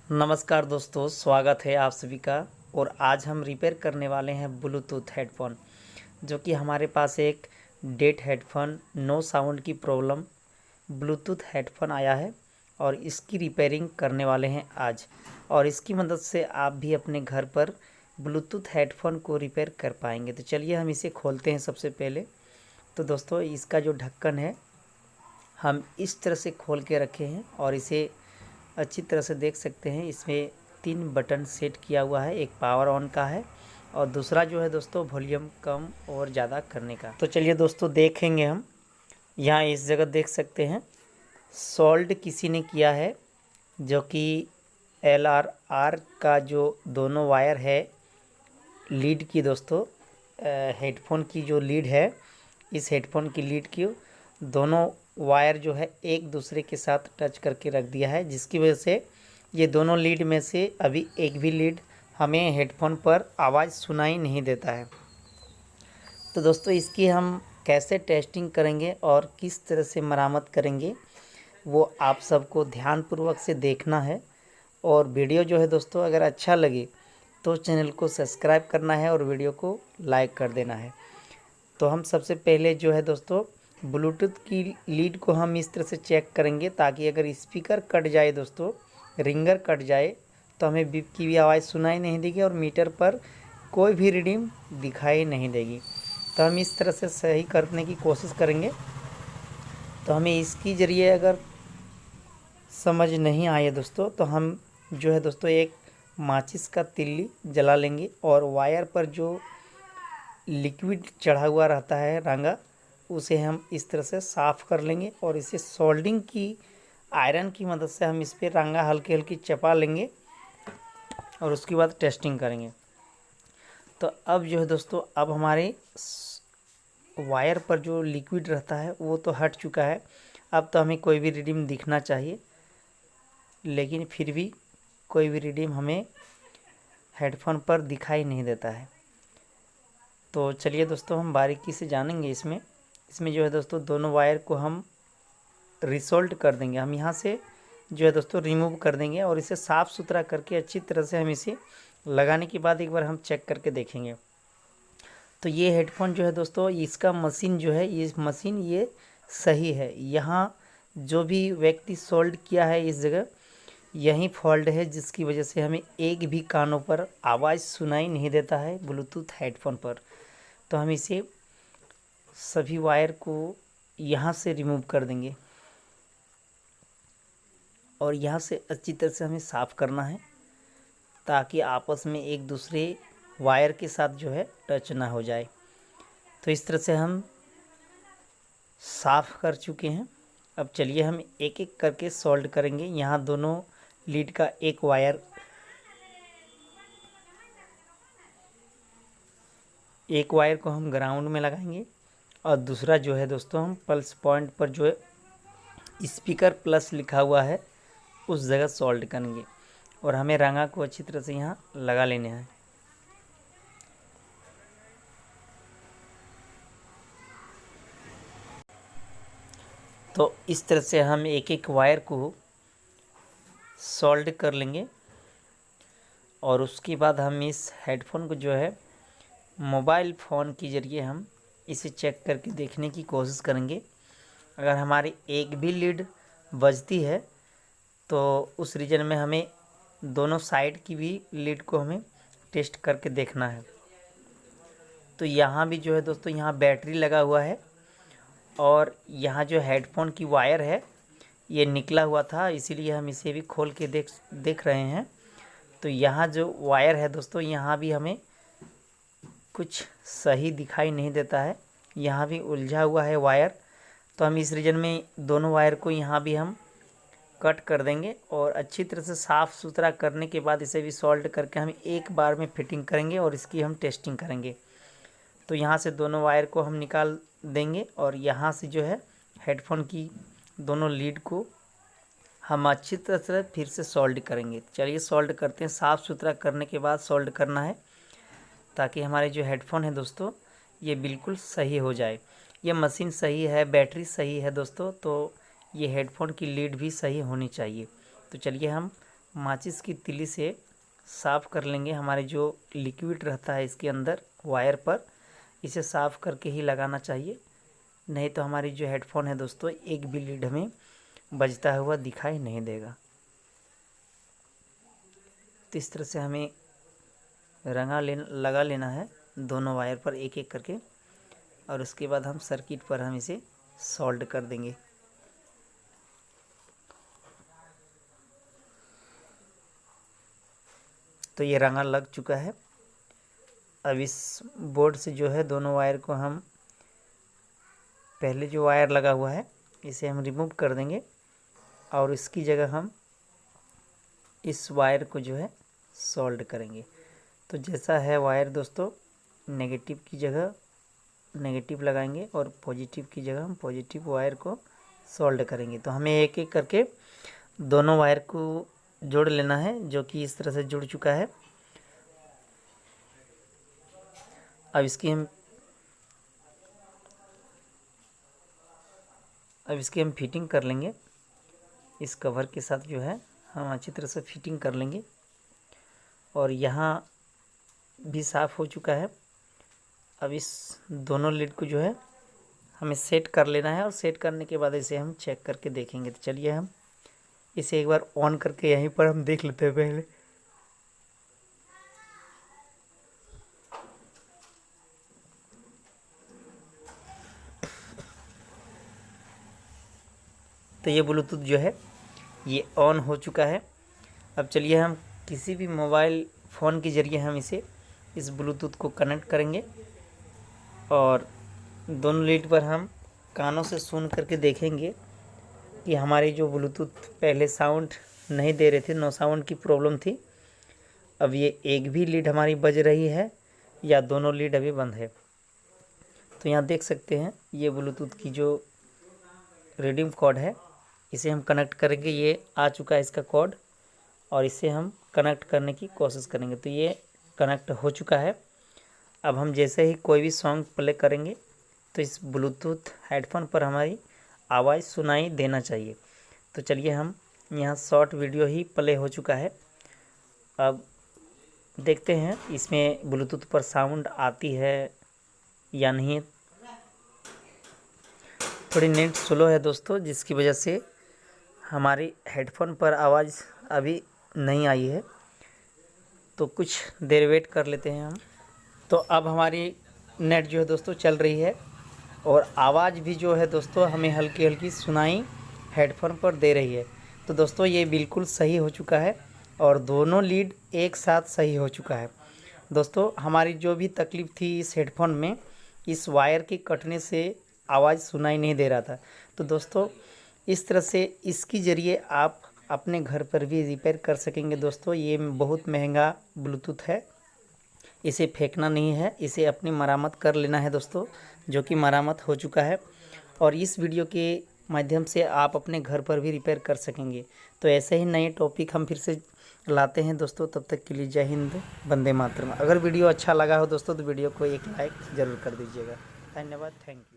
नमस्कार दोस्तों, स्वागत है आप सभी का। और आज हम रिपेयर करने वाले हैं ब्लूटूथ हेडफोन, जो कि हमारे पास एक डेड हेडफोन नो साउंड की प्रॉब्लम ब्लूटूथ हेडफोन आया है और इसकी रिपेयरिंग करने वाले हैं आज। और इसकी मदद से आप भी अपने घर पर ब्लूटूथ हेडफोन को रिपेयर कर पाएंगे। तो चलिए हम इसे खोलते हैं। सबसे पहले तो दोस्तों इसका जो ढक्कन है हम इस तरह से खोल के रखे हैं और इसे अच्छी तरह से देख सकते हैं। इसमें 3 बटन सेट किया हुआ है, एक पावर ऑन का है और दूसरा जो है दोस्तों वॉल्यूम कम और ज़्यादा करने का। तो चलिए दोस्तों देखेंगे हम। यहाँ इस जगह देख सकते हैं सोल्ड किसी ने किया है, जो कि LR का जो दोनों वायर है लीड की दोस्तों, हेडफोन की जो लीड है, इस हेडफोन की लीड की दोनों वायर जो है एक दूसरे के साथ टच करके रख दिया है, जिसकी वजह से ये दोनों लीड में से अभी एक भी लीड हमें हेडफोन पर आवाज़ सुनाई नहीं देता है। तो दोस्तों इसकी हम कैसे टेस्टिंग करेंगे और किस तरह से मरम्मत करेंगे वो आप सबको ध्यानपूर्वक से देखना है। और वीडियो जो है दोस्तों अगर अच्छा लगे तो चैनल को सब्सक्राइब करना है और वीडियो को लाइक कर देना है। तो हम सबसे पहले जो है दोस्तों ब्लूटूथ की लीड को हम इस तरह से चेक करेंगे, ताकि अगर स्पीकर कट जाए दोस्तों, रिंगर कट जाए, तो हमें बीप की भी आवाज़ सुनाई नहीं देगी और मीटर पर कोई भी रीडिंग दिखाई नहीं देगी। तो हम इस तरह से सही करने की कोशिश करेंगे। तो हमें इसकी ज़रिए अगर समझ नहीं आए दोस्तों, तो हम जो है दोस्तों एक माचिस का तिल्ली जला लेंगे और वायर पर जो लिक्विड चढ़ा हुआ रहता है रंगा, उसे हम इस तरह से साफ़ कर लेंगे और इसे सोल्डिंग की आयरन की मदद से हम इस पर रंगा हल्की हल्की चपा लेंगे और उसके बाद टेस्टिंग करेंगे। तो अब जो है दोस्तों अब हमारे वायर पर जो लिक्विड रहता है वो तो हट चुका है। अब तो हमें कोई भी रीडिंग दिखना चाहिए, लेकिन फिर भी कोई भी रीडिंग हमें हेडफोन पर दिखाई नहीं देता है। तो चलिए दोस्तों हम बारीकी से जानेंगे। इसमें जो है दोस्तों दोनों वायर को हम रिसोल्ट कर देंगे। हम यहाँ से जो है दोस्तों रिमूव कर देंगे और इसे साफ़ सुथरा करके अच्छी तरह से हम इसे लगाने के बाद एक बार हम चेक करके देखेंगे। तो ये हेडफोन जो है दोस्तों, इसका मशीन जो है, ये मशीन ये सही है। यहाँ जो भी व्यक्ति सोल्ड किया है इस जगह यही फॉल्ट है, जिसकी वजह से हमें एक भी कानों पर आवाज़ सुनाई नहीं देता है ब्लूटूथ हेडफोन पर। तो हम इसे सभी वायर को यहाँ से रिमूव कर देंगे और यहाँ से अच्छी तरह से हमें साफ़ करना है, ताकि आपस में एक दूसरे वायर के साथ जो है टच ना हो जाए। तो इस तरह से हम साफ़ कर चुके हैं। अब चलिए हम एक एक करके सोल्ड करेंगे। यहाँ दोनों लीड का एक वायर को हम ग्राउंड में लगाएंगे और दूसरा जो है दोस्तों हम पल्स पॉइंट पर जो है स्पीकर प्लस लिखा हुआ है उस जगह सोल्ड करेंगे और हमें रंगा को अच्छी तरह से यहाँ लगा लेना है। तो इस तरह से हम एक एक वायर को सोल्ड कर लेंगे और उसके बाद हम इस हेडफोन को जो है मोबाइल फ़ोन के ज़रिए हम इसे चेक करके देखने की कोशिश करेंगे। अगर हमारी एक भी लीड बजती है तो उस रीजन में हमें दोनों साइड की भी लीड को हमें टेस्ट करके देखना है। तो यहाँ भी जो है दोस्तों यहाँ बैटरी लगा हुआ है और यहाँ जो हेडफोन की वायर है ये निकला हुआ था, इसीलिए हम इसे भी खोल के देख रहे हैं। तो यहाँ जो वायर है दोस्तों, यहाँ भी हमें कुछ सही दिखाई नहीं देता है, यहाँ भी उलझा हुआ है वायर। तो हम इस रीजन में दोनों वायर को यहाँ भी हम कट कर देंगे और अच्छी तरह से साफ़ सुथरा करने के बाद इसे भी सोल्ड करके हम एक बार में फिटिंग करेंगे और इसकी हम टेस्टिंग करेंगे। तो यहाँ से दोनों वायर को हम निकाल देंगे और यहाँ से जो है हेडफोन की दोनों लीड को हम अच्छी तरह से फिर से सोल्ड करेंगे। चलिए सोल्ड करते हैं। साफ़ सुथरा करने के बाद सोल्ड करना है, ताकि हमारे जो हेडफोन है दोस्तों ये बिल्कुल सही हो जाए। ये मशीन सही है, बैटरी सही है दोस्तों, तो ये हेडफोन की लीड भी सही होनी चाहिए। तो चलिए हम माचिस की तीली से साफ़ कर लेंगे। हमारे जो लिक्विड रहता है इसके अंदर वायर पर, इसे साफ़ करके ही लगाना चाहिए, नहीं तो हमारी जो हेडफोन है दोस्तों एक भी लीड हमें बजता हुआ दिखाई नहीं देगा। तो इस तरह से हमें लगा लेना है दोनों वायर पर एक एक करके, और उसके बाद हम सर्किट पर हम इसे सोल्ड कर देंगे। तो ये रंगा लग चुका है। अब इस बोर्ड से जो है दोनों वायर को हम, पहले जो वायर लगा हुआ है इसे हम रिमूव कर देंगे, और इसकी जगह हम इस वायर को जो है सोल्ड करेंगे। तो जैसा है वायर दोस्तों, नेगेटिव की जगह नेगेटिव लगाएंगे और पॉजिटिव की जगह हम पॉजिटिव वायर को सोल्ड करेंगे। तो हमें एक एक करके दोनों वायर को जोड़ लेना है, जो कि इस तरह से जुड़ चुका है। अब इसकी हम फिटिंग कर लेंगे। इस कवर के साथ जो है हम अच्छी तरह से फिटिंग कर लेंगे। और यहाँ भी साफ़ हो चुका है। अब इस दोनों लीड को जो है हमें सेट कर लेना है, और सेट करने के बाद इसे हम चेक करके देखेंगे। तो चलिए हम इसे एक बार ऑन करके यहीं पर हम देख लेते हैं पहले। तो ये ब्लूटूथ जो है ये ऑन हो चुका है। अब चलिए हम किसी भी मोबाइल फ़ोन के ज़रिए हम इस ब्लूटूथ को कनेक्ट करेंगे, और दोनों लीड पर हम कानों से सुन करके देखेंगे कि हमारी जो ब्लूटूथ पहले साउंड नहीं दे रहे थे, नो साउंड की प्रॉब्लम थी, अब ये एक भी लीड हमारी बज रही है या दोनों लीड अभी बंद है। तो यहाँ देख सकते हैं ये ब्लूटूथ की जो रिडीम कोड है इसे हम कनेक्ट करेंगे। ये आ चुका है इसका कोड, और इसे हम कनेक्ट करने की कोशिश करेंगे। तो ये कनेक्ट हो चुका है। अब हम जैसे ही कोई भी सॉन्ग प्ले करेंगे तो इस ब्लूटूथ हेडफोन पर हमारी आवाज़ सुनाई देना चाहिए। तो चलिए हम यहाँ शॉर्ट वीडियो ही प्ले हो चुका है। अब देखते हैं इसमें ब्लूटूथ पर साउंड आती है या नहीं। थोड़ी नेट स्लो है दोस्तों, जिसकी वजह से हमारी हेडफोन पर आवाज़ अभी नहीं आई है। तो कुछ देर वेट कर लेते हैं हम। तो अब हमारी नेट जो है दोस्तों चल रही है, और आवाज़ भी जो है दोस्तों हमें हल्की हल्की सुनाई हेडफोन पर दे रही है। तो दोस्तों ये बिल्कुल सही हो चुका है, और दोनों लीड एक साथ सही हो चुका है। दोस्तों हमारी जो भी तकलीफ़ थी इस हेडफोन में, इस वायर के कटने से आवाज़ सुनाई नहीं दे रहा था। तो दोस्तों इस तरह से इसके ज़रिए आप अपने घर पर भी रिपेयर कर सकेंगे। दोस्तों ये बहुत महंगा ब्लूटूथ है, इसे फेंकना नहीं है, इसे अपनी मरम्मत कर लेना है दोस्तों, जो कि मरम्मत हो चुका है। और इस वीडियो के माध्यम से आप अपने घर पर भी रिपेयर कर सकेंगे। तो ऐसे ही नए टॉपिक हम फिर से लाते हैं दोस्तों। तब तक के लिए जय हिंद, वंदे मातरम। अगर वीडियो अच्छा लगा हो दोस्तों तो वीडियो को एक लाइक ज़रूर कर दीजिएगा। धन्यवाद, थैंक यू।